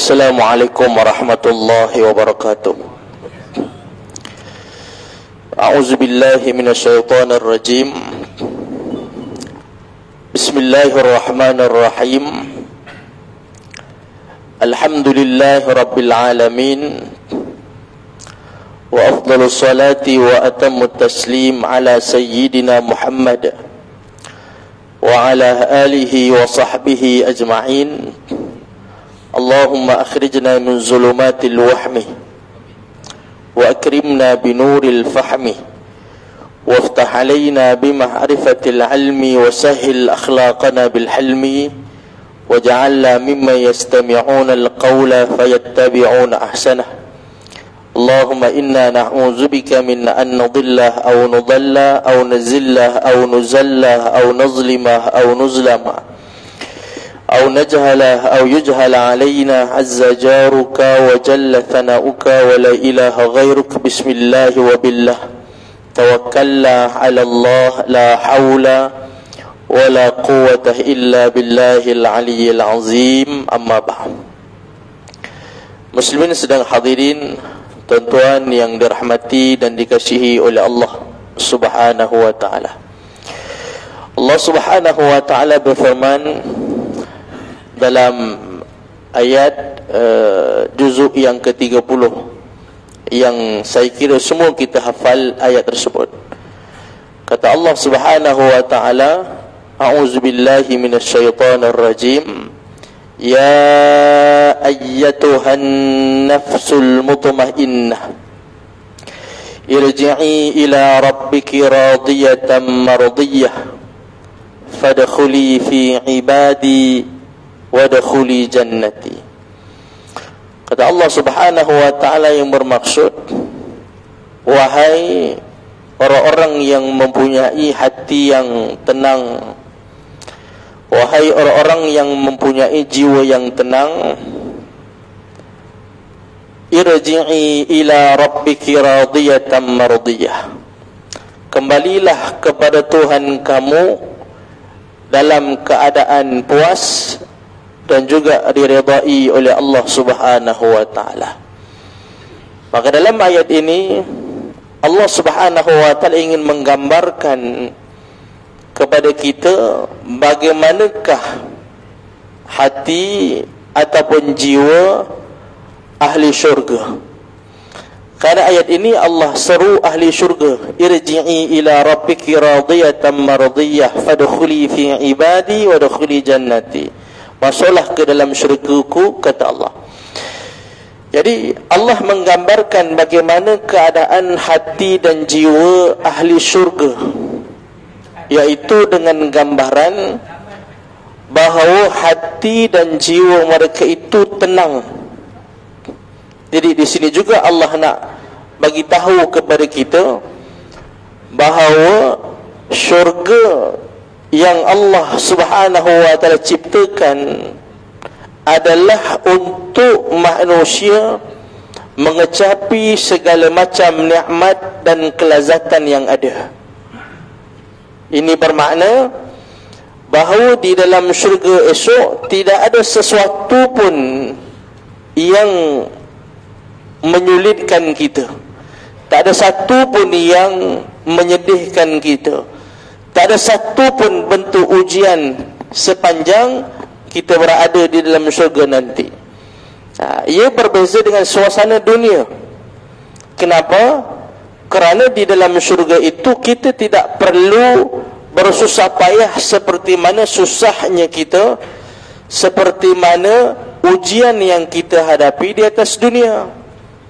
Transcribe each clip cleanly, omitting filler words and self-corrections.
Assalamualaikum warahmatullahi wabarakatuh. A'udzu billahi minasyaitonir rajim. Bismillahirrahmanirrahim. Alhamdulillahi rabbil alamin. Wa afdhalus salati wa atammut taslim ala sayyidina Muhammad wa ala alihi wa sahbihi ajma'in. Allahumma akhrijna min zulumatil wahmi wa akrimna binuril fahmi waftah alayna bima'rifatil ilmi wa sahil akhlaqana bil hilmi waj'alna mimman yastami'una al-qawla fayattabi'una ahsanah. Allahumma inna na'udzubika min an nadilla aw nudalla aw nazilla aw nuzalla aw nazlima aw nuzlama أو نجهل أو يجهل علينا عز جارك وجل ثناؤك ولا إله غيرك. بسم الله وبالله توكلنا على الله لا حول ولا قوة إلا بالله العلي العظيم. أما بعد. Muslimin sedang hadirin, tuan-tuan yang dirahmati dan dikasihi oleh Allah Subhanahu wa taala. Allah Subhanahu wa taala berfirman dalam ayat juzuk yang ke-30 yang saya kira semua kita hafal ayat tersebut. Kata Allah Subhanahu wa taala, a'udzu billahi minasyaitonir rajim. Ya ayyatuhan nafsul mutmainnah irji'i ila rabbiki radiyatan mardiyah fadkhuli fi ibadi wadkhuli jannati. Kata Allah Subhanahu wa taala yang bermaksud, wahai orang-orang yang mempunyai hati yang tenang, wahai orang-orang yang mempunyai jiwa yang tenang, irji'i ila rabbiki radiyatan mardiyah, kembalilah kepada Tuhan kamu dalam keadaan puas dan juga diridai oleh Allah Subhanahu wa taala. Maka dalam ayat ini Allah Subhanahu wa taala ingin menggambarkan kepada kita bagaimanakah hati ataupun jiwa ahli syurga. Karena ayat ini Allah seru ahli syurga, irji'i ila rabbiki radiyatan mardiyah fadkhuli fi ibadi wadkhuli jannati. Masuklah ke dalam syurgaku, kata Allah. Jadi Allah menggambarkan bagaimana keadaan hati dan jiwa ahli syurga, yaitu dengan gambaran bahawa hati dan jiwa mereka itu tenang. Jadi di sini juga Allah nak bagi tahu kepada kita bahawa syurga yang Allah Subhanahu wa taala ciptakan adalah untuk manusia mengecapi segala macam nikmat dan kelazatan yang ada. Ini bermakna bahawa di dalam syurga esok tidak ada sesuatu pun yang menyulitkan kita. Tak ada satu pun yang menyedihkan kita. Tak ada satu pun bentuk ujian sepanjang kita berada di dalam syurga nanti. Ia berbeza dengan suasana dunia. Kenapa? Kerana di dalam syurga itu kita tidak perlu bersusah payah seperti mana susahnya kita, seperti mana ujian yang kita hadapi di atas dunia.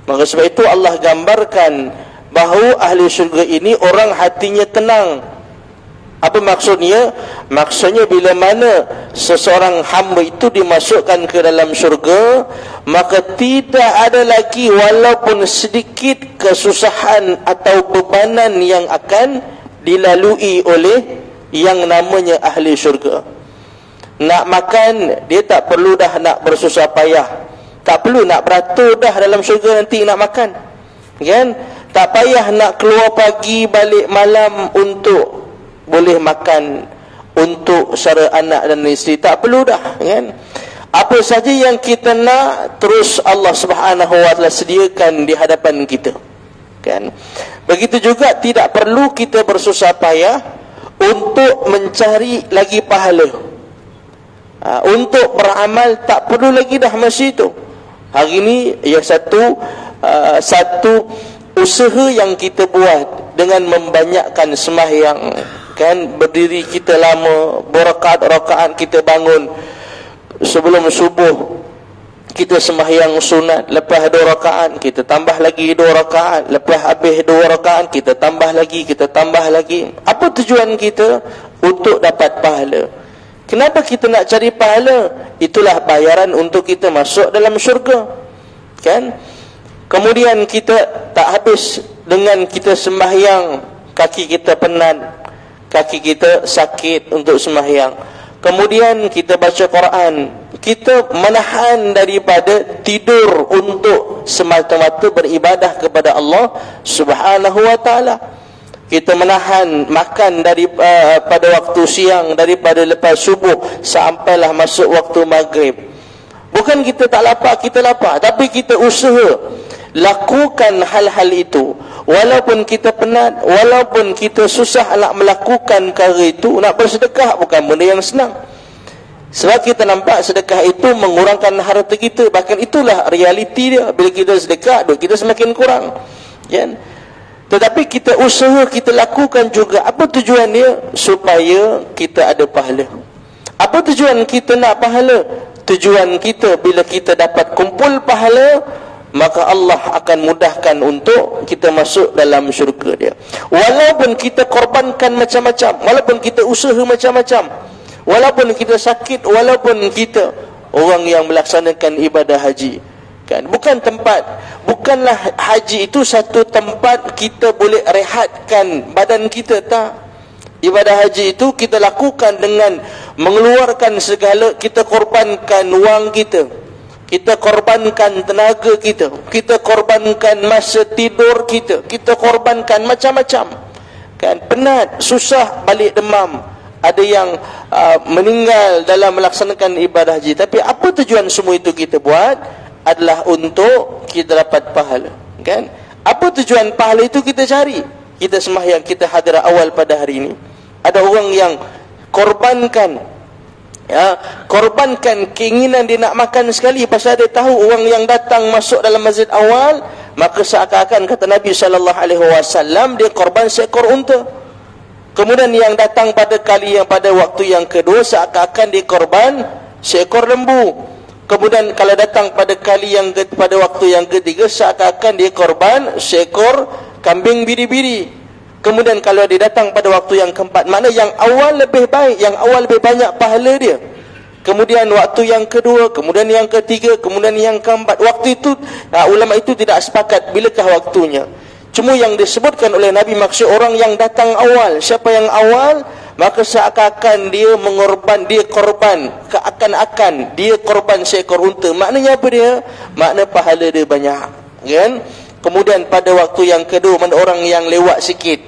Maka sebab itu Allah gambarkan bahawa ahli syurga ini orang hatinya tenang. Apa maksudnya? Maksudnya bila mana seseorang hamba itu dimasukkan ke dalam syurga, maka tidak ada lagi walaupun sedikit kesusahan atau bebanan yang akan dilalui oleh yang namanya ahli syurga. Nak makan, dia tak perlu dah nak bersusah payah. Tak perlu nak beratur dah dalam syurga nanti nak makan. Kan? Tak payah nak keluar pagi balik malam untuk boleh makan, untuk sara anak dan isteri. Tak perlu dah, kan? Apa saja yang kita nak, terus Allah Subhanahu wa taala sediakan di hadapan kita. Kan? Begitu juga tidak perlu kita bersusah payah untuk mencari lagi pahala. Untuk beramal tak perlu lagi dah masa itu. Hari ini ya satu usaha yang kita buat dengan membanyakkan sembahyang, kan, berdiri kita lama, berrakaat-rakaat kita bangun. Sebelum subuh kita sembahyang sunat, lepas 2 rakaat kita tambah lagi 2 rakaat, lepas habis 2 rakaat kita tambah lagi. Apa tujuan kita? Untuk dapat pahala. Kenapa kita nak cari pahala? Itulah bayaran untuk kita masuk dalam syurga, kan? Kemudian kita tak habis dengan kita sembahyang, kaki kita penat, kaki kita sakit untuk sembahyang. Kemudian kita baca Quran, kita menahan daripada tidur untuk semata-mata beribadah kepada Allah Subhanahu wa taala. Kita menahan makan pada waktu siang, daripada lepas subuh sampailah masuk waktu maghrib. Bukan kita tak lapar, kita lapar, tapi kita usaha lakukan hal-hal itu. Walaupun kita penat, walaupun kita susah nak melakukan perkara itu, nak bersedekah bukan benda yang senang. Sebab kita nampak sedekah itu mengurangkan harta kita. Bahkan itulah realiti dia. Bila kita sedekah, duit kita semakin kurang, kan? Tetapi kita usaha, kita lakukan juga. Apa tujuan dia? Supaya kita ada pahala. Apa tujuan kita nak pahala? Tujuan kita bila kita dapat kumpul pahala, maka Allah akan mudahkan untuk kita masuk dalam syurga dia. Walaupun kita korbankan macam-macam, walaupun kita usaha macam-macam, walaupun kita sakit, walaupun kita orang yang melaksanakan ibadah haji, kan? Bukanlah haji itu satu tempat kita boleh rehatkan badan kita, tak. Ibadah haji itu kita lakukan dengan mengeluarkan segala, kita korbankan wang kita korbankan tenaga kita korbankan masa tidur kita korbankan macam-macam, kan? Penat, susah, balik demam, ada yang meninggal dalam melaksanakan ibadah haji. Tapi apa tujuan semua itu kita buat? Adalah untuk kita dapat pahala, kan? Apa tujuan pahala itu kita cari? Kita sembahyang, kita hadirah awal pada hari ini. Ada orang yang korbankan keinginan dia nak makan sekali, pasal dia tahu orang yang datang masuk dalam masjid awal, maka seakan-akan kata Nabi SAW, dia korban seekor unta. Kemudian yang datang pada waktu yang kedua, seakan-akan dia korban seekor lembu. Kemudian kalau datang pada waktu yang ketiga, seakan-akan dia korban seekor kambing biri-biri. Kemudian kalau dia datang pada waktu yang keempat, makna yang awal lebih baik, yang awal lebih banyak pahala dia. Kemudian waktu yang kedua, kemudian yang ketiga, kemudian yang keempat. Waktu itu ulama itu tidak sepakat bilakah waktunya. Cuma yang disebutkan oleh Nabi, maksud orang yang datang awal. Siapa yang awal, maka seakan-akan dia korban seekor unta. Maknanya apa dia? Makna pahala dia banyak, kan? Kemudian pada waktu yang kedua, mana orang yang lewat sikit,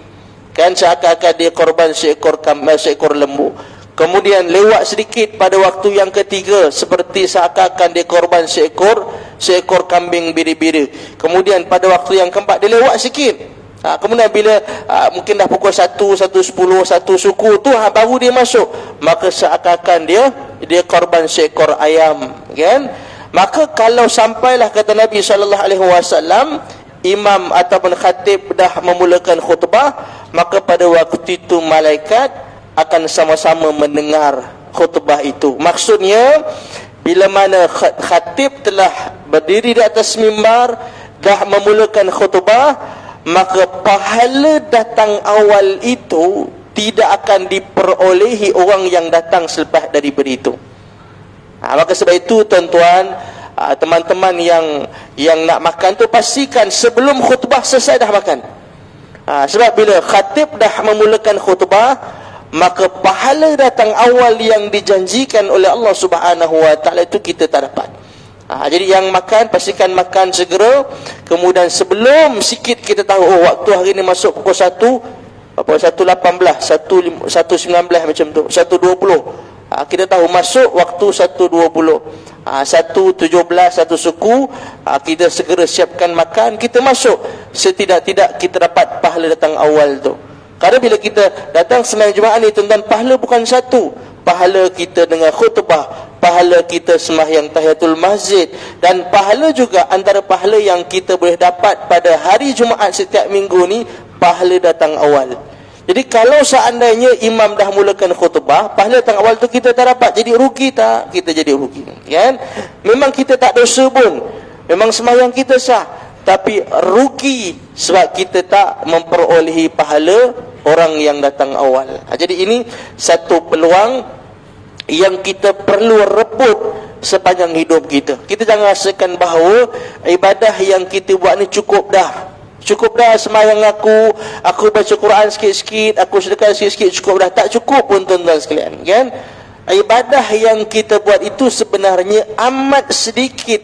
kan, seakan-akan dia korban seekor lembu. Kemudian lewat sedikit pada waktu yang ketiga, seperti seakan-akan dia korban seekor kambing biri-biri. Kemudian pada waktu yang keempat dia lewat sikit. Kemudian bila mungkin dah pukul 1:10, 1 suku tu baru dia masuk, maka seakan-akan dia korban seekor ayam, kan? Maka kalau sampailah kata Nabi SAW, imam ataupun khatib dah memulakan khutbah, maka pada waktu itu malaikat akan sama-sama mendengar khutbah itu. Maksudnya bila mana khatib telah berdiri di atas mimbar, dah memulakan khutbah, maka pahala datang awal itu tidak akan diperolehi orang yang datang selepas daripada itu. Maka sebab itu tuan-tuan, teman-teman yang nak makan tu, pastikan sebelum khutbah selesai dah makan. Sebab bila khatib dah memulakan khutbah, maka pahala datang awal yang dijanjikan oleh Allah Subhanahu wa taala itu kita tak dapat. Jadi yang makan, pastikan makan segera. Kemudian sebelum sikit kita tahu, waktu hari ni masuk pukul 1:18, 1:19 macam tu, 1:20. Kita tahu masuk waktu 1:20. Satu 17, satu suku, kita segera siapkan makan, kita masuk. Setidak-tidak kita dapat pahala datang awal tu. Karena bila kita datang sembahyang Jumaat ni, tuan-tuan, pahala bukan satu. Pahala kita dengar khutbah, pahala kita sembahyang tahiyatul masjid, dan pahala juga antara pahala yang kita boleh dapat pada hari Jumaat setiap minggu ni, pahala datang awal. Jadi kalau seandainya imam dah mulakan khutbah, pahala datang awal tu kita tak dapat, jadi rugi tak? Kita jadi rugi, kan? Memang kita tak dosa pun, memang sembahyang kita sah, tapi rugi sebab kita tak memperolehi pahala orang yang datang awal. Jadi ini satu peluang yang kita perlu rebut sepanjang hidup kita. Kita jangan rasakan bahawa ibadah yang kita buat ni cukup dah. Cukup dah sembahyang aku baca Quran sikit-sikit, aku sedekah sikit-sikit, cukup dah. Tak cukup pun, tuan-tuan sekalian, kan? Ibadah yang kita buat itu sebenarnya amat sedikit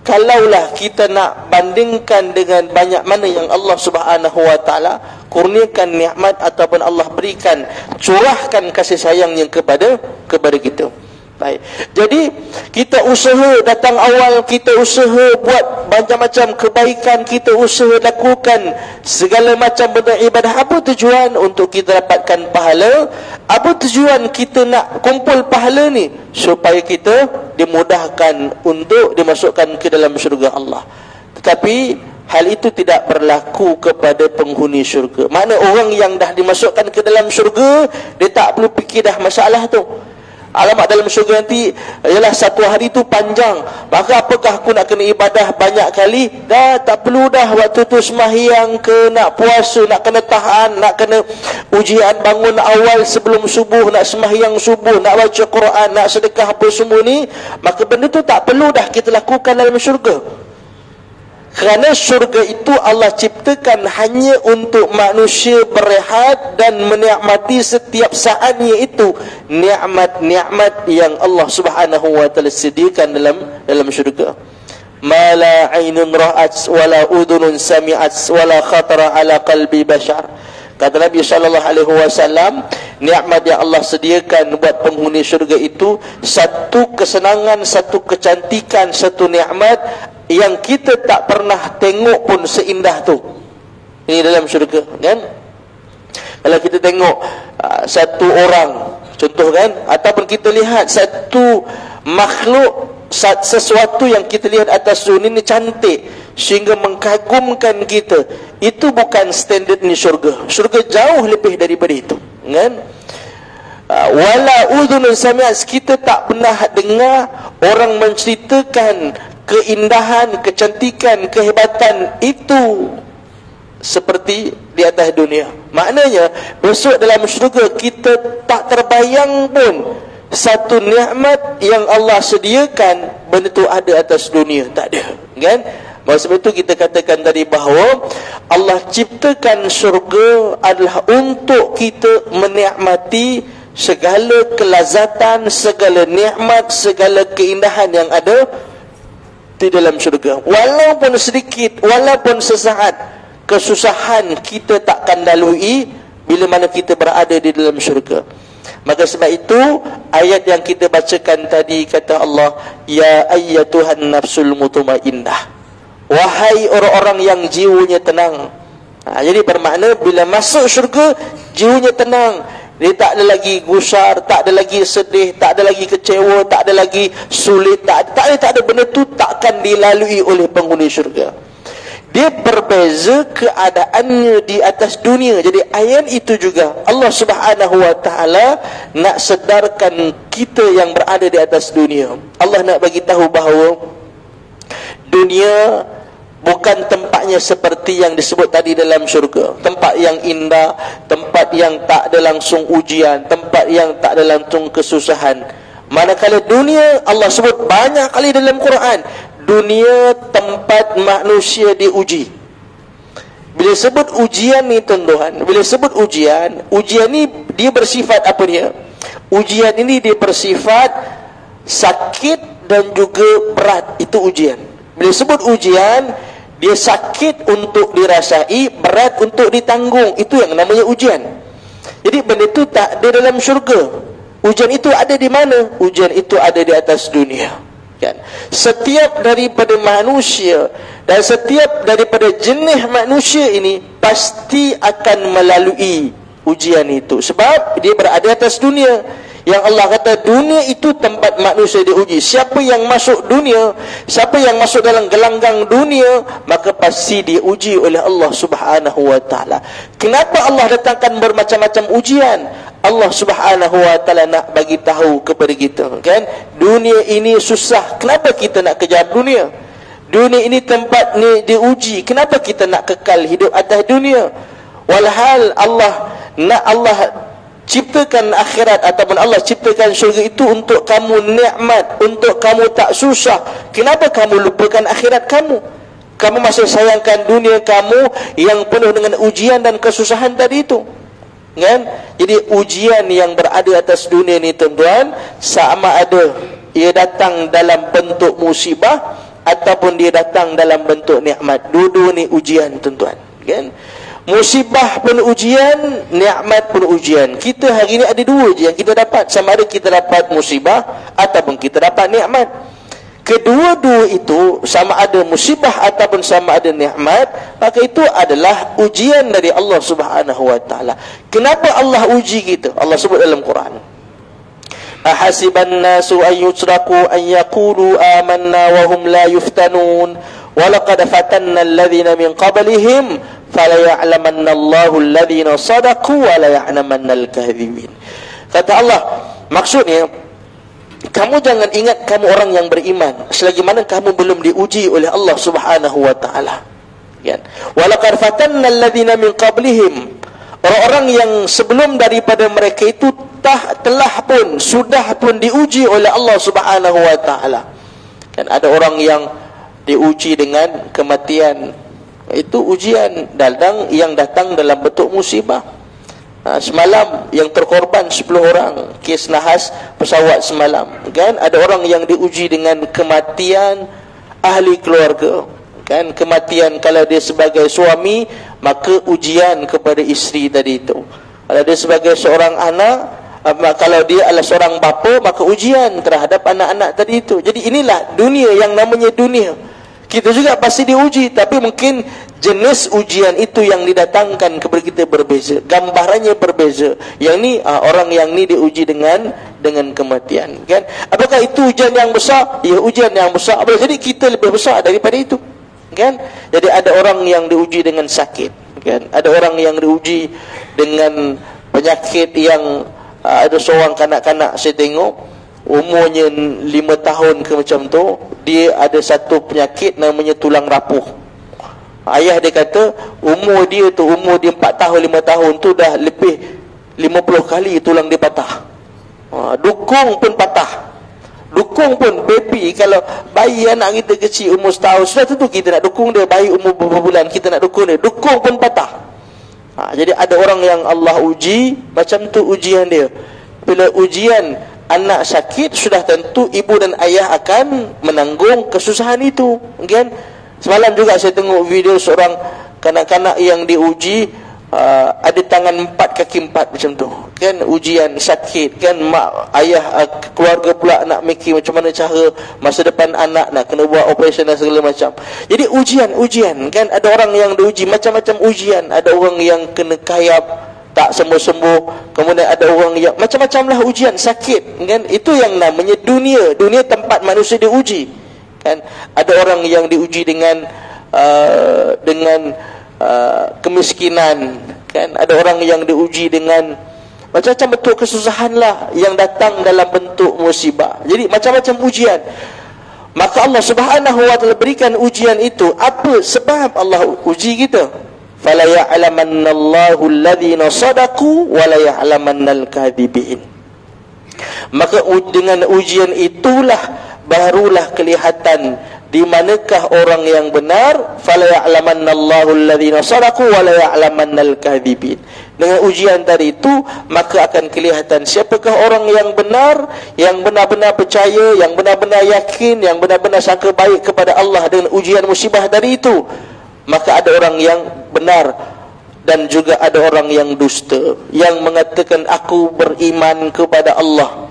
kalaulah kita nak bandingkan dengan banyak mana yang Allah Subhanahu wa taala kurniakan nikmat ataupun Allah berikan, curahkan kasih sayangnya kepada kita. Baik. Jadi kita usaha datang awal, kita usaha buat macam-macam kebaikan, kita usaha lakukan segala macam benda ibadah. Apa tujuan? Untuk kita dapatkan pahala. Apa tujuan kita nak kumpul pahala ni? Supaya kita dimudahkan untuk dimasukkan ke dalam syurga Allah. Tetapi hal itu tidak berlaku kepada penghuni syurga. Mana orang yang dah dimasukkan ke dalam syurga, dia tak perlu fikir dah masalah tu. Alamak, dalam syurga nanti ialah satu hari tu panjang, maka apakah aku nak kena ibadah banyak kali? Dah tak perlu dah. Waktu tu sembahyang ke, nak puasa, nak kena tahan, nak kena ujian bangun awal sebelum subuh, nak sembahyang subuh, nak baca Quran, nak sedekah, apa semua ni, maka benda tu tak perlu dah kita lakukan dalam syurga. Kerana syurga itu Allah ciptakan hanya untuk manusia berehat dan menikmati setiap saatnya, itu nikmat-nikmat yang Allah Subhanahu wa taala sediakan dalam syurga. Ma la 'ainun ra'at wa la udhunun sami'at wa la khatara 'ala qalbi bashar. Kata Nabi sallallahu alaihi wasallam, nikmat yang Allah sediakan buat penghuni syurga itu satu kesenangan, satu kecantikan, satu nikmat yang kita tak pernah tengok pun seindah tu. Ini dalam syurga, kan? Kalau kita tengok satu orang, contoh, kan, ataupun kita lihat satu makhluk, sesuatu yang kita lihat atas dunia ni cantik sehingga mengkagumkan kita, itu bukan standard ni syurga. Syurga jauh lebih daripada itu, kan? Wala udhunun sami'at, kita tak pernah dengar orang menceritakan keindahan, kecantikan, kehebatan itu seperti di atas dunia. Maknanya besok dalam syurga kita tak terbayang pun satu nikmat yang Allah sediakan benda tu ada atas dunia, tak ada, kan? Sebab itu kita katakan tadi bahawa Allah ciptakan syurga adalah untuk kita menikmati segala kelazatan, segala nikmat, segala keindahan yang ada di dalam syurga. Walaupun sedikit, walaupun sesaat, kesusahan kita takkan lalui bila mana kita berada di dalam syurga. Maka sebab itu ayat yang kita bacakan tadi, kata Allah, ya ayyatuhan nafsul mutmainnah, wahai orang-orang yang jiwanya tenang. Jadi bermakna bila masuk syurga, jiwanya tenang. Dia tak ada lagi gusar, tak ada lagi sedih, tak ada lagi kecewa, tak ada lagi sulit, tak ada benda tu takkan dilalui oleh penghuni syurga. Dia berbeza keadaannya di atas dunia. Jadi ayat itu juga Allah Subhanahu wa taala nak sedarkan kita yang berada di atas dunia. Allah nak bagi tahu bahawa dunia bukan tempatnya seperti yang disebut tadi dalam syurga. Tempat yang indah, tempat yang tak ada langsung ujian, tempat yang tak ada langsung kesusahan. Manakala dunia, Allah sebut banyak kali dalam Quran, dunia tempat manusia diuji. Bila sebut ujian ni, tuan-tuan, bila sebut ujian ni dia bersifat apa dia? Ujian ini dia bersifat sakit dan juga berat. Itu ujian. Bila sebut ujian, dia sakit untuk dirasai, berat untuk ditanggung. Itu yang namanya ujian. Jadi benda itu tak ada dalam syurga. Ujian itu ada di mana? Ujian itu ada di atas dunia. Kan? Setiap daripada manusia dan setiap daripada jenis manusia ini pasti akan melalui ujian itu, sebab dia berada atas dunia. Yang Allah kata dunia itu tempat manusia diuji. Siapa yang masuk dunia, siapa yang masuk dalam gelanggang dunia, maka pasti diuji oleh Allah Subhanahu wa taala. Kenapa Allah datangkan bermacam-macam ujian? Allah Subhanahu wa taala nak bagi tahu kepada kita, kan? Dunia ini susah. Kenapa kita nak kejar dunia? Dunia ini tempat ni diuji. Kenapa kita nak kekal hidup atas dunia? Walhal Allah ciptakan akhirat ataupun Allah ciptakan syurga itu untuk kamu nikmat, untuk kamu tak susah. Kenapa kamu lupakan akhirat kamu? Kamu masih sayangkan dunia kamu yang penuh dengan ujian dan kesusahan tadi itu, kan? Jadi ujian yang berada atas dunia ni tuan-tuan, sama ada ia datang dalam bentuk musibah ataupun dia datang dalam bentuk nikmat. Dua-dua ni ujian tuan-tuan, kan? Musibah pun ujian, nikmat pun ujian. Kita hari ini ada dua je yang kita dapat. Sama ada kita dapat musibah ataupun kita dapat nikmat. Kedua-dua itu, sama ada musibah ataupun sama ada nikmat, maka itu adalah ujian dari Allah Subhanahu wa taala. Kenapa Allah uji kita? Allah sebut dalam Quran, ahasiban nasu an yutraku an yaqulu amanna wa hum la yuftanun walaqad fatanna alladhina min qablihim fala ya'lamanna Allahu alladhina sadaqu wa la ya'lamanna al-kadhibin. Kata Allah, maksudnya kamu jangan ingat kamu orang yang beriman selagi mana kamu belum diuji oleh Allah Subhanahu wa taala, kan? Walaqad fatanna alladhina min qablihim, orang-orang yang sebelum daripada mereka itu sudah pun diuji oleh Allah Subhanahu wa taala. Kan ada orang yang diuji dengan kematian. Itu ujian yang datang dalam bentuk musibah. Semalam yang terkorban 10 orang kes nahas pesawat semalam, kan? Ada orang yang diuji dengan kematian ahli keluarga, kan? Kematian kalau dia sebagai suami, maka ujian kepada isteri tadi itu. Kalau dia sebagai seorang anak, kalau dia adalah seorang bapa, maka ujian terhadap anak-anak tadi itu. Jadi inilah dunia yang namanya dunia. Kita juga pasti diuji, tapi mungkin jenis ujian itu yang didatangkan kepada kita berbeza, gambarannya berbeza. Yang ni orang yang ni diuji dengan kematian, kan? Apakah itu ujian yang besar? Ya, ujian yang besar. Jadi kita lebih besar daripada itu, kan? Jadi ada orang yang diuji dengan sakit, kan? Ada orang yang diuji dengan penyakit yang ada seorang kanak-kanak saya tengok umurnya 5 tahun ke macam tu, dia ada satu penyakit namanya tulang rapuh. Ayah dia kata umur dia 4 tahun 5 tahun tu dah lebih 50 kali tulang dia patah. Dukung pun patah. Dukung pun baby, kalau bayi anak kita kecil umur setahun, sudah tentu kita nak dukung dia. Bayi umur beberapa bulan kita nak dukung dia, dukung pun patah. Jadi ada orang yang Allah uji, macam tu ujian dia. Bila ujian anak sakit, sudah tentu ibu dan ayah akan menanggung kesusahan itu, kan? Semalam juga saya tengok video seorang kanak-kanak yang diuji, ada tangan 4 kaki 4 macam tu, kan? Ujian sakit, kan? Mak ayah keluarga pula nak mikir macam mana cara masa depan anak, nak kena buat operasi dan segala macam. Jadi ujian, kan? Ada orang yang diuji macam-macam ujian. Ada orang yang kena kayap tak sembuh-sembuh, kemudian ada orang yang macam-macam lah ujian, sakit, kan? Itu yang namanya dunia tempat manusia diuji, kan? Ada orang yang diuji dengan kemiskinan, kan? Ada orang yang diuji dengan macam-macam bentuk kesusahan lah yang datang dalam bentuk musibah. Jadi macam-macam ujian. Maka Allah Subhanahu wa taala berikan ujian itu. Apa sebab Allah uji kita? Fala ya'lamanna Allahu alladhina sadaqu wa la ya'lamanna al-kadhibin. Maka dengan ujian itulah barulah kelihatan di manakah orang yang benar. Fala ya'lamanna Allahu alladhina sadaqu wa la ya'lamanna al-kadhibin. Dengan ujian tadi itu, maka akan kelihatan siapakah orang yang benar, yang benar-benar percaya, yang benar-benar yakin, yang benar-benar sangka baik kepada Allah dengan ujian musibah tadi itu. Maka ada orang yang benar dan juga ada orang yang dusta, yang mengatakan aku beriman kepada Allah,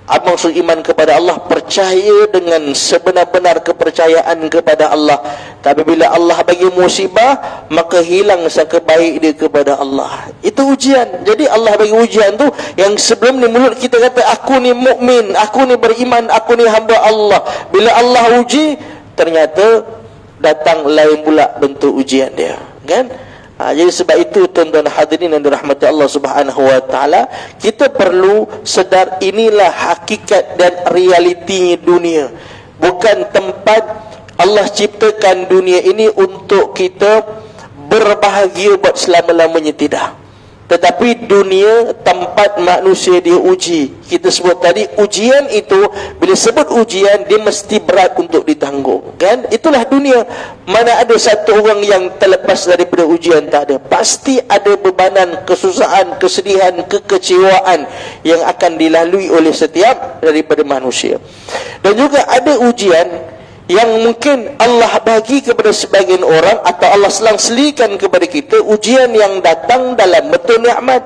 Apa maksud iman kepada Allah? Percaya dengan sebenar-benar kepercayaan kepada Allah. Tapi bila Allah bagi musibah, maka hilang sangka baik dia kepada Allah. Itu ujian. Jadi Allah bagi ujian tu, yang sebelum ni mulut kita kata aku ni mukmin, aku ni beriman, aku ni hamba Allah. Bila Allah uji, ternyata datang lain pula bentuk ujian dia, kan? Jadi sebab itu tuan-tuan hadirin yang dirahmati Allah Subhanahu wa taala, kita perlu sedar inilah hakikat dan realitinya dunia. Bukan tempat Allah ciptakan dunia ini untuk kita berbahagia buat selama-lamanya, tidak. Tetapi dunia tempat manusia diuji. Kita sebut tadi ujian itu, bila sebut ujian dia mesti berat untuk ditanggung, kan? Itulah dunia. Mana ada satu orang yang terlepas daripada ujian? Tak ada. Pasti ada bebanan, kesusahan, kesedihan, kekecewaan yang akan dilalui oleh setiap daripada manusia. Dan juga ada ujian yang mungkin Allah bagi kepada sebagian orang, atau Allah selang-selikan kepada kita, ujian yang datang dalam bentuk nikmat.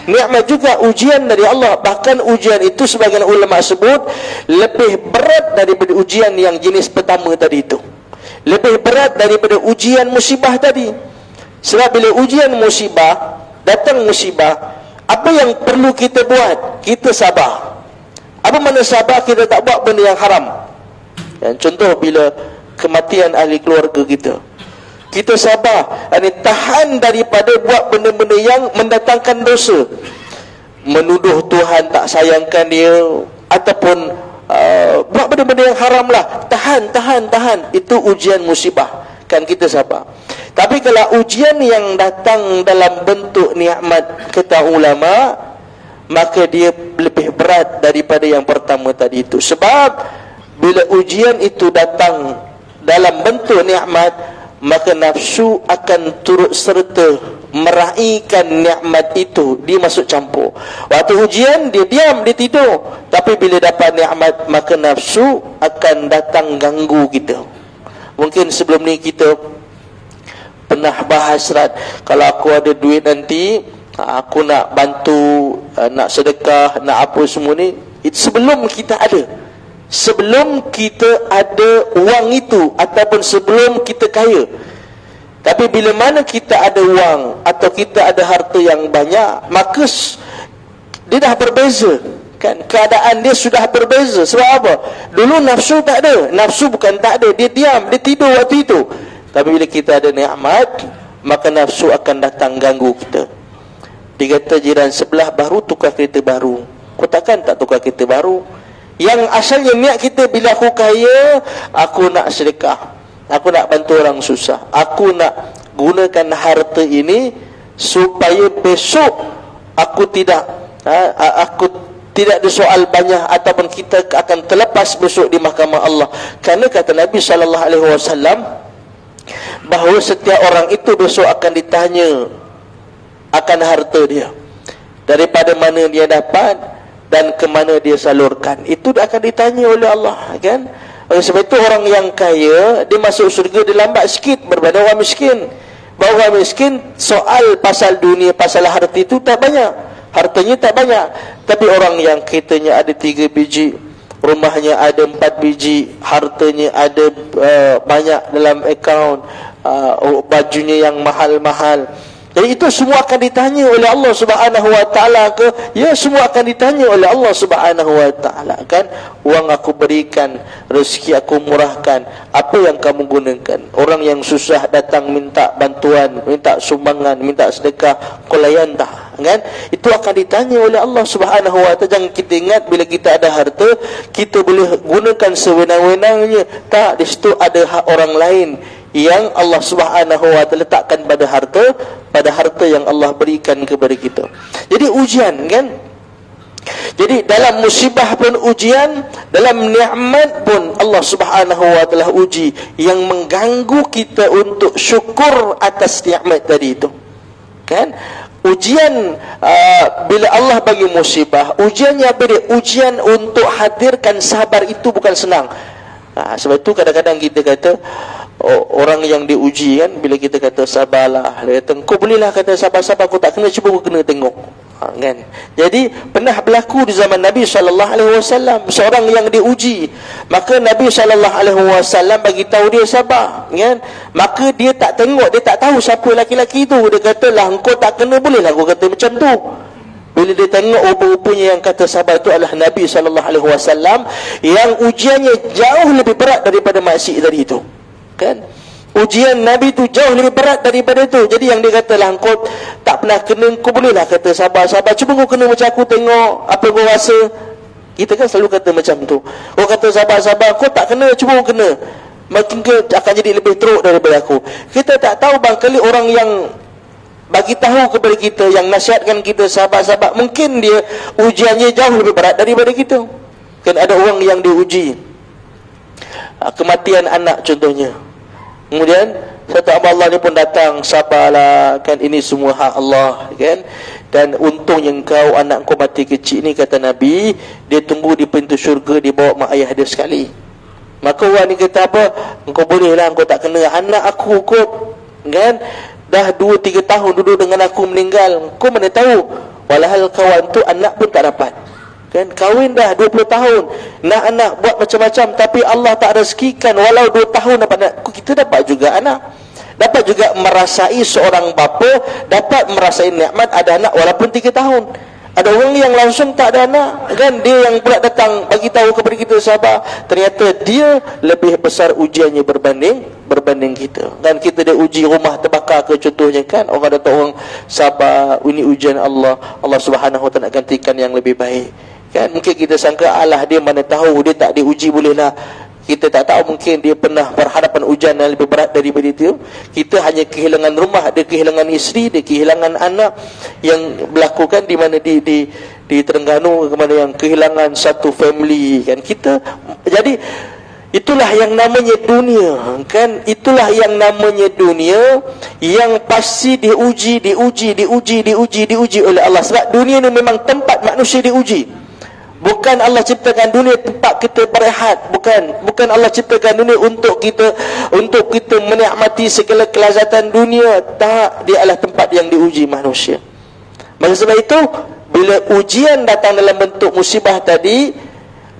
Nikmat juga ujian dari Allah. Bahkan ujian itu sebagian ulama sebut lebih berat daripada ujian yang jenis pertama tadi itu. Lebih berat daripada ujian musibah tadi. Sebab bila ujian musibah, datang musibah, apa yang perlu kita buat? Kita sabar. Apa makna sabar? Kita tak buat benda yang haram. Dan contoh bila kematian ahli keluarga kita, kita sabar, tahan daripada buat benda-benda yang mendatangkan dosa, menuduh Tuhan tak sayangkan dia, ataupun buat benda-benda yang haram lah. Tahan. Itu ujian musibah, kan kita sabar. Tapi kalau ujian yang datang dalam bentuk nikmat, kata ulama, maka dia lebih berat daripada yang pertama tadi itu. Sebab bila ujian itu datang dalam bentuk nikmat, maka nafsu akan turut serta meraihkan nikmat itu, dia masuk campur. Waktu ujian dia diam, dia tidur. Tapi bila dapat nikmat, maka nafsu akan datang ganggu kita. Mungkin sebelum ni kita pernah bahas, kalau aku ada duit nanti, aku nak bantu, nak sedekah, nak apa semua ni. Sebelum kita ada, sebelum kita ada wang itu, ataupun sebelum kita kaya. Tapi bila mana kita ada wang atau kita ada harta yang banyak, maka dia dah berbeza, kan? Keadaan dia sudah berbeza. Sebab apa? Dulu nafsu tak ada. Nafsu bukan tak ada, dia diam, dia tidur waktu itu. Tapi bila kita ada nikmat, maka nafsu akan datang ganggu kita. Dia kata jiran sebelah baru tukar kereta baru, kau takkan tak tukar kereta baru? Yang asalnya niat kita, bila aku kaya, aku nak sedekah, aku nak bantu orang susah, aku nak gunakan harta ini supaya besok aku tidak ada soal banyak, ataupun kita akan terlepas besok di mahkamah Allah. Kerana kata Nabi SAW bahawa setiap orang itu besok akan ditanya akan harta dia, daripada mana dia dapat dan ke mana dia salurkan. Itu akan ditanya oleh Allah, kan? Oleh sebab itu orang yang kaya, dia masuk syurga dia lambat sikit berbanding orang miskin. Bahawa orang miskin, soal pasal dunia, pasal harta itu tak banyak, hartanya tak banyak. Tapi orang yang kitanya ada 3 biji, rumahnya ada 4 biji, hartanya ada banyak dalam akaun, bajunya yang mahal-mahal. Jadi itu semua akan ditanya oleh Allah Subhanahu wa taala ke? Ya, semua akan ditanya oleh Allah Subhanahu wa taala, kan? Wang aku berikan, rezeki aku murahkan, apa yang kamu gunakan? Orang yang susah datang minta bantuan, minta sumbangan, minta sedekah, kau layan tak? Kan? Itu akan ditanya oleh Allah Subhanahu wa taala. Jangan kita ingat bila kita ada harta, kita boleh gunakan sewenang-wenangnya. Tak, di situ ada hak orang lain yang Allah Subhanahu wa taala letakkan pada harta yang Allah berikan kepada kita. Jadi ujian, kan? Jadi dalam musibah pun ujian, dalam nikmat pun Allah Subhanahu wa taala uji, yang mengganggu kita untuk syukur atas nikmat tadi itu, kan? Ujian bila Allah bagi musibah, ujiannya beda. Ujian untuk hadirkan sabar itu bukan senang. Sebab itu kadang-kadang kita kata orang yang diuji kan, bila kita kata sabarlah, dia kata kau bolehlah kata sabar-sabar, aku tak kena, cuba kau kena tengok. Kan? Jadi pernah berlaku di zaman Nabi SAW, seorang yang diuji, maka Nabi SAW bagi tahu dia sabar, kan? Maka dia tak tengok, dia tak tahu siapa laki-laki itu. Dia kata lah, engkau tak kena, bolehlah aku kata macam tu. Bila dia tengok rupa-rupanya yang kata sabar itu adalah Nabi SAW, yang ujiannya jauh lebih berat daripada maksik tadi itu, kan? Ujian Nabi tu jauh lebih berat daripada itu. Jadi yang dia katalah, engkau tak pernah kena, engkau bolehlah kata sabar-sabar, cuba kau kena macam aku, tengok apa kau rasa. Kita kan selalu kata macam tu. Kau kata sabar-sabar, kau tak kena, cuba kau kena, makin kau akan jadi lebih teruk daripada aku. Kita tak tahu bangkali orang yang bagi tahu kepada kita, yang nasihatkan kita sabar-sabar, mungkin dia ujiannya jauh lebih berat daripada kita. Kan ada orang yang diuji kematian anak contohnya, kemudian satu hamba Allah ni pun datang, sabarlah, kan ini semua hak Allah, kan? Dan untungnya engkau, anak kau mati kecil ni, kata Nabi, dia tunggu di pintu syurga, dia bawa mak ayah dia sekali. Maka orang ni kata apa? Engkau bolehlah, engkau tak kena. Anak aku kot, kan, dah 2-3 tahun duduk dengan aku, meninggal. Kau mana tahu? Walahal kawan tu anak pun tak dapat, kan? Kahwin dah 20 tahun, nak anak, buat macam-macam, tapi Allah tak rezekikan. Walau 2 tahun dapat anak, kita dapat juga anak, dapat juga merasai seorang bapa, dapat merasai nikmat ada anak walaupun 3 tahun. Ada orang yang langsung tak ada anak, kan? Dia yang pula datang bagi tahu kepada kita sabar, ternyata dia lebih besar ujiannya berbanding kita. Dan kita dia uji rumah terbakar ke contohnya, kan? Orang datang, orang sabar, ini ujian Allah, Allah Subhanahu Wa Taala nak gantikan yang lebih baik, kan? Mungkin kita sangka, alah dia mana tahu, dia tak diuji, bolehlah. Kita tak tahu, mungkin dia pernah berhadapan ujian yang lebih berat daripada itu. Kita hanya kehilangan rumah, dia kehilangan isteri, dia kehilangan anak, yang berlaku kan di mana di Terengganu, kemana yang kehilangan satu family, kan? Kita jadi itulah yang namanya dunia, kan? Itulah yang namanya dunia, yang pasti diuji oleh Allah. Sebab dunia ni memang tempat manusia diuji. Bukan Allah ciptakan dunia tempat kita berehat, bukan Allah ciptakan dunia untuk kita menikmati segala kelazatan dunia. Tak, dia adalah tempat yang diuji manusia. Maka sebab itu, bila ujian datang dalam bentuk musibah tadi,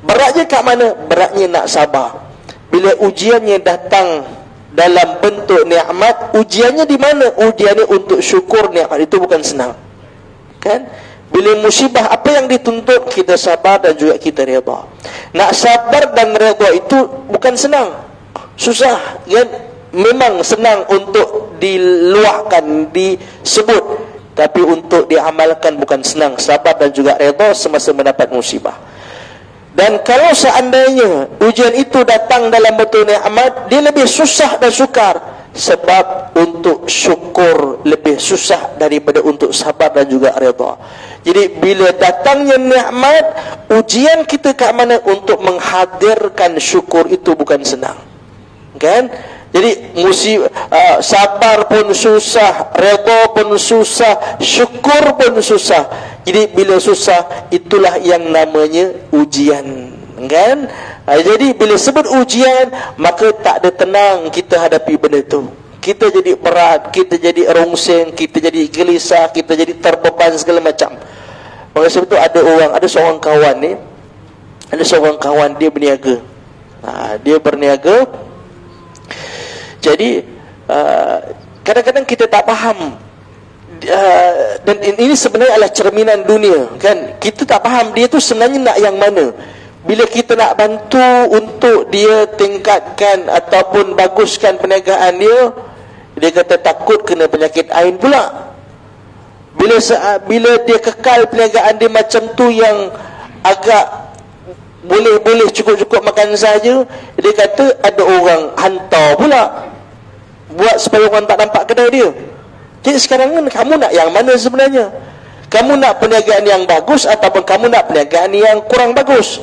beratnya kat mana? Beratnya nak sabar. Bila ujiannya datang dalam bentuk nikmat, ujiannya di mana? Ujiannya untuk syukur nikmat itu bukan senang, kan? Bila musibah, apa yang dituntut? Kita sabar dan juga kita redha. Nak sabar dan redha itu bukan senang, susah, kan? Memang senang untuk diluahkan, disebut, tapi untuk diamalkan bukan senang. Sabar dan juga redha semasa mendapat musibah. Dan kalau seandainya ujian itu datang dalam bentuk nikmat, dia lebih susah dan sukar. Sebab untuk syukur lebih susah daripada untuk sabar dan juga redha. Jadi bila datangnya nikmat, ujian kita kat mana? Untuk menghadirkan syukur itu bukan senang, kan? Jadi sabar pun susah, redha pun susah, syukur pun susah. Jadi bila susah, itulah yang namanya ujian, kan? Jadi bila sebut ujian, maka tak ada tenang kita hadapi benda tu. Kita jadi berat, kita jadi rongseng, kita jadi gelisah, kita jadi terbeban segala macam. Maka sebab tu ada seorang kawan dia berniaga. Dia berniaga. Jadi kadang-kadang kita tak faham, dan ini sebenarnya adalah cerminan dunia, kan? Kita tak faham dia tu sebenarnya nak yang mana. Bila kita nak bantu untuk dia tingkatkan ataupun baguskan perniagaan dia kata takut kena penyakit ain pula. Bila dia kekal perniagaan dia macam tu, yang agak boleh cukup-cukup makan saja, dia kata ada orang hantar pula, buat supaya orang tak nampak kedai dia. Jadi sekarang kan kamu nak yang mana sebenarnya? Kamu nak perniagaan yang bagus ataupun kamu nak perniagaan yang kurang bagus?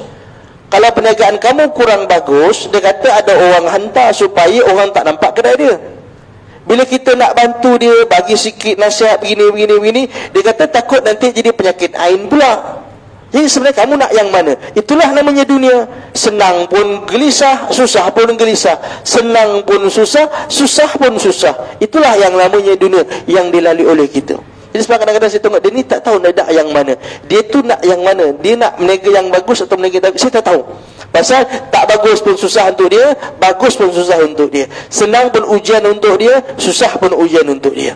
Kalau perniagaan kamu kurang bagus, dia kata ada orang hantar supaya orang tak nampak kedai dia. Bila kita nak bantu dia, bagi sikit nasihat begini, dia kata takut nanti jadi penyakit ain pula. Jadi sebenarnya kamu nak yang mana? Itulah namanya dunia. Senang pun gelisah, susah pun gelisah. Senang pun susah, susah pun susah. Itulah yang namanya dunia yang dilalui oleh kita. Jadi sebab kadang-kadang saya tengok dia ni tak tahu nak yang mana. Dia tu nak yang mana? Dia nak meniaga yang bagus atau meniaga tak? Saya tak tahu. Pasal tak bagus pun susah untuk dia, bagus pun susah untuk dia. Senang pun ujian untuk dia, susah pun ujian untuk dia.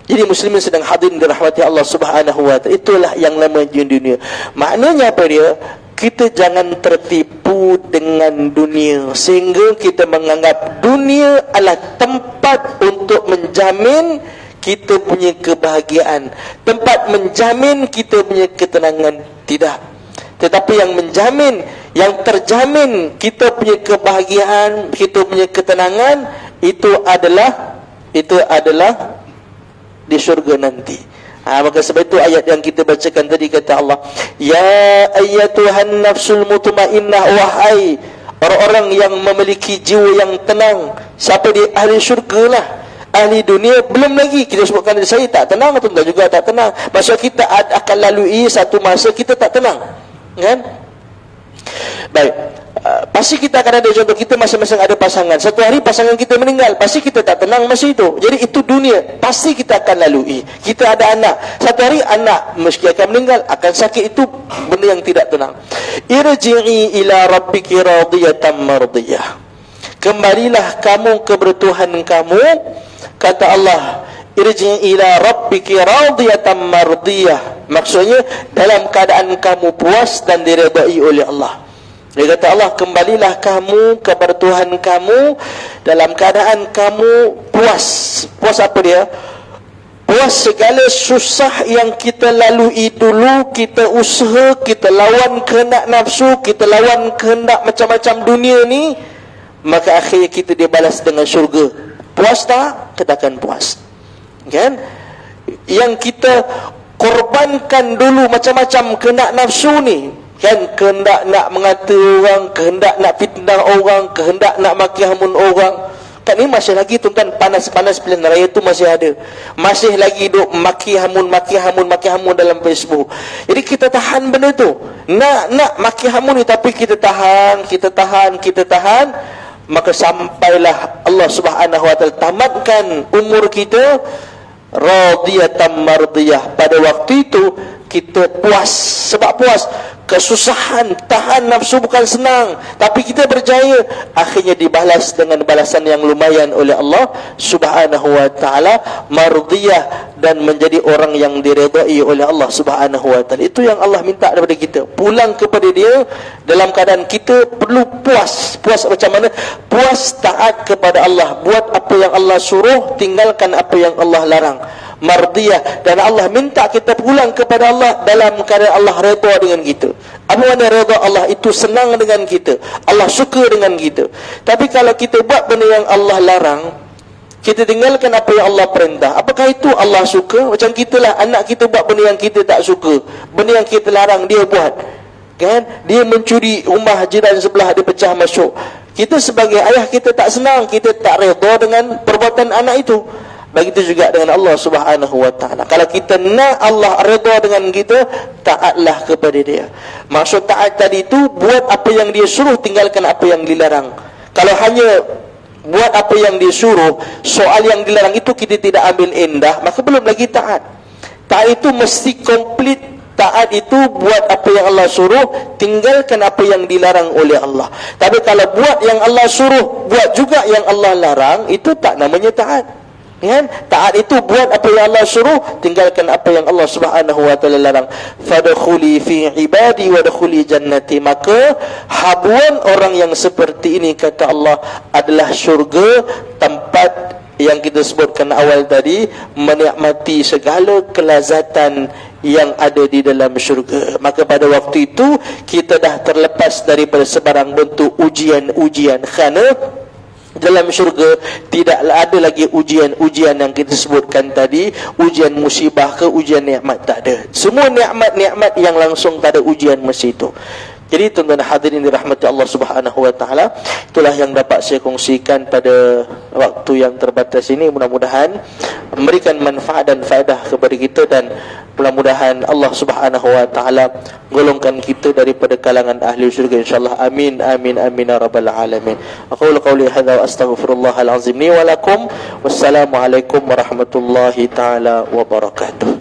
Jadi muslimin sedang hadirin dirahmati Allah Subhanahu wa taala. Itulah yang namanya dunia. Maknanya apa dia? Kita jangan tertipu dengan dunia sehingga kita menganggap dunia adalah tempat untuk menjamin kita punya kebahagiaan, tempat menjamin kita punya ketenangan. Tidak. Tetapi yang menjamin, yang terjamin kita punya kebahagiaan, kita punya ketenangan, itu adalah di syurga nanti. Maka sebab itu ayat yang kita bacakan tadi kata Allah, ya ayyatuhan nafsul mutmainnah, wahai orang-orang yang memiliki jiwa yang tenang. Siapa dia? Ahli syurga lah. Ahli dunia belum lagi. Kita sebutkan saya tak tenang, tuan juga tak tenang. Maksud kita akan lalui satu masa kita tak tenang, kan? Baik. Pasti kita akan ada contoh, kita masing-masing ada pasangan. Satu hari pasangan kita meninggal, pasti kita tak tenang masa itu. Jadi itu dunia, pasti kita akan lalui. Kita ada anak, satu hari anak meski akan meninggal, akan sakit. Itu benda yang tidak tenang. Irji'i ila rabbiki radiyatan mardiyah. Kembalilah kamu ke Tuhan kamu, kata Allah. Irji'i ila rabbiki radiyatan mardiyah. Maksudnya dalam keadaan kamu puas dan diredai oleh Allah. Dia kata Allah, kembalilah kamu kepada Tuhan kamu dalam keadaan kamu puas. Puas apa dia? Puas segala susah yang kita lalui dulu, kita usaha, kita lawan kehendak nafsu, kita lawan kehendak macam-macam dunia ni, maka akhirnya kita dibalas dengan syurga. Puas tak? Katakan puas. Kan? Yang kita korbankan dulu macam-macam kehendak nafsu ni, kan, kehendak nak mengata orang, kehendak nak fitnah orang, kehendak nak maki hamun orang. Kan ni masih lagi tuan-tuan, panas-panas pilihan raya tu masih ada. Masih lagi duk maki hamun dalam Facebook. Jadi kita tahan benda tu. Nak maki hamun ni, tapi kita tahan. Maka sampailah Allah Subhanahu wa taala tamatkan umur kita radiyatan mardiyah. Pada waktu itu kita puas. Sebab puas, kesusahan, tahan nafsu bukan senang, tapi kita berjaya, akhirnya dibalas dengan balasan yang lumayan oleh Allah Subhanahu wa taala, mardiyah, dan menjadi orang yang diredai oleh Allah Subhanahu wa taala. Itu yang Allah minta daripada kita. Pulang kepada Dia dalam keadaan kita perlu puas. Puas macam mana? Puas taat kepada Allah, buat apa yang Allah suruh, tinggalkan apa yang Allah larang. Mardiyah, dan Allah minta kita pulang kepada Allah dalam keadaan Allah redha dengan kita. Apa makna redha Allah? Itu senang dengan kita, Allah suka dengan kita. Tapi kalau kita buat benda yang Allah larang, kita tinggalkan apa yang Allah perintah, apakah itu Allah suka? Macam kita lah, anak kita buat benda yang kita tak suka, benda yang kita larang dia buat, kan? Dia mencuri rumah jiran sebelah, dia pecah masuk. Kita sebagai ayah, kita tak senang, kita tak redha dengan perbuatan anak itu. Begitu juga dengan Allah Subhanahu wa taala. Kalau kita nak Allah redha dengan kita, taatlah kepada Dia. Maksud taat tadi itu buat apa yang Dia suruh, tinggalkan apa yang dilarang. Kalau hanya buat apa yang disuruh, soal yang dilarang itu kita tidak ambil indah, maka belum lagi taat. Taat itu mesti komplit. Taat itu buat apa yang Allah suruh, tinggalkan apa yang dilarang oleh Allah. Tapi kalau buat yang Allah suruh, buat juga yang Allah larang, itu tak namanya taat. Kan? Taat itu buat apa yang Allah suruh, tinggalkan apa yang Allah Subhanahu wa taala larang. Fadkhuli fi ibadi wadkhuli jannati. Maka habuan orang yang seperti ini, kata Allah, adalah syurga, tempat yang kita sebutkan awal tadi, menikmati segala kelazatan yang ada di dalam syurga. Maka pada waktu itu kita dah terlepas daripada sebarang bentuk ujian-ujian, kerana dalam syurga tidaklah ada lagi ujian-ujian yang kita sebutkan tadi, ujian musibah ke ujian nikmat, tak ada. Semua nikmat-nikmat yang langsung tak ada ujian masa itu. Jadi tuan-tuan hadirin dirahmati Allah Subhanahu wa taala, itulah yang dapat saya kongsikan pada waktu yang terbatas ini. Mudah-mudahan memberikan manfaat dan faedah kepada kita, dan mudah-mudahan Allah Subhanahu wa taala golongkan kita daripada kalangan ahli syurga insyaallah. Amin amin amin ya rabbal alamin. Aqulu qawli hadza wa astaghfirullahal azim li wa lakum. Wassalamualaikum warahmatullahi taala wabarakatuh.